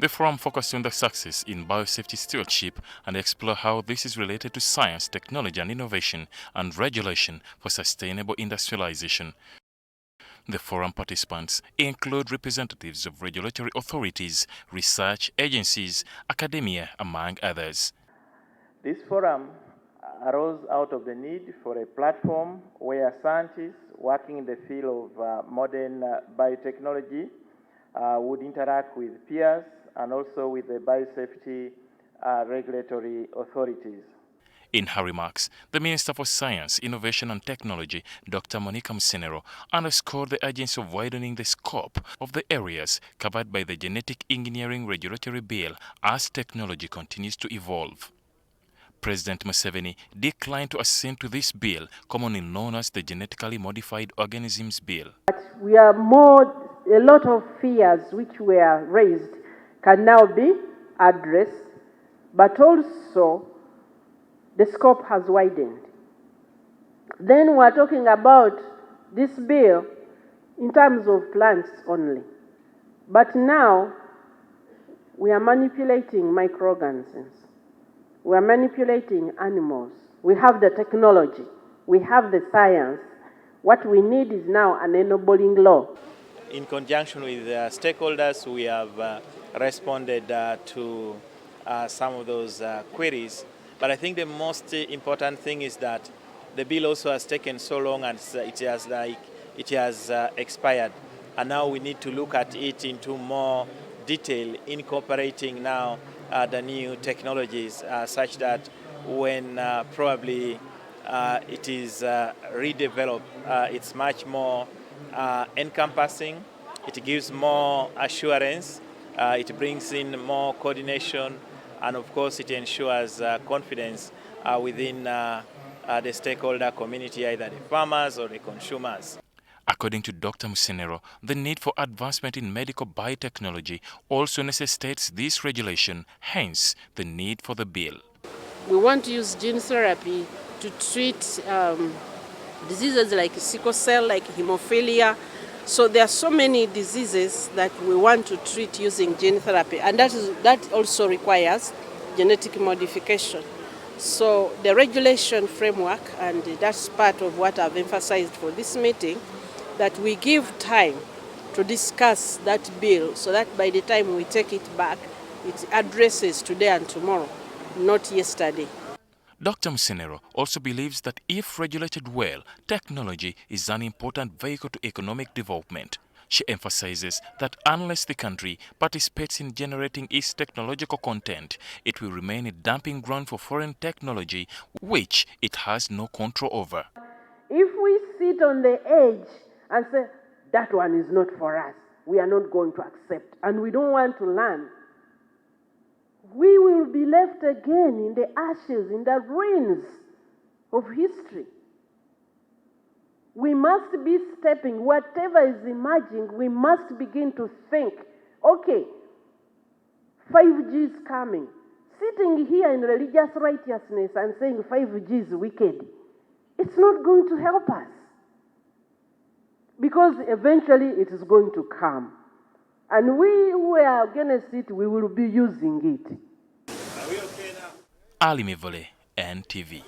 The forum focused on the success in biosafety stewardship and explore how this is related to science, technology and innovation and regulation for sustainable industrialization. The forum participants include representatives of regulatory authorities, research agencies, academia, among others. This forum arose out of the need for a platform where scientists working in the field of modern biotechnology would interact with peers and also with the biosafety regulatory authorities. In her remarks, the Minister for Science, Innovation and Technology, Dr. Musenero, underscored the urgency of widening the scope of the areas covered by the Genetic Engineering Regulatory Bill as technology continues to evolve. President Museveni declined to assent to this bill, commonly known as the Genetically Modified Organisms Bill. We are a lot of fears which were raised can now be addressed, but also the scope has widened. Then we're talking about this bill in terms of plants only. But now we are manipulating microorganisms. We are manipulating animals. We have the technology. We have the science. What we need is now an enabling law. In conjunction with stakeholders, we have responded to some of those queries. But I think the most important thing is that the bill also has taken so long and it has expired. And now we need to look at it into more detail, incorporating now the new technologies such that when probably it is redeveloped, it's much more encompassing, it gives more assurance, it brings in more coordination, and of course it ensures confidence within the stakeholder community, either the farmers or the consumers. According to Dr. Musenero, the need for advancement in medical biotechnology also necessitates this regulation, hence the need for the bill. We want to use gene therapy to treat diseases like sickle cell, like hemophilia. So there are so many diseases that we want to treat using gene therapy, and that also requires genetic modification. So the regulation framework, and that's part of what I've emphasized for this meeting, that we give time to discuss that bill so that by the time we take it back, it addresses today and tomorrow, not yesterday. Dr. Musenero also believes that if regulated well, technology is an important vehicle to economic development. She emphasizes that unless the country participates in generating its technological content, it will remain a dumping ground for foreign technology, which it has no control over. If we sit on the edge and say, that one is not for us, we are not going to accept, and we don't want to learn, we will be left again in the ashes, in the ruins of history. We must be stepping, whatever is emerging, we must begin to think, okay, 5G is coming. Sitting here in religious righteousness and saying 5G is wicked, it's not going to help us. Because eventually it is going to come. And we who are against it, we will be using it. Ali Mivole, NTV.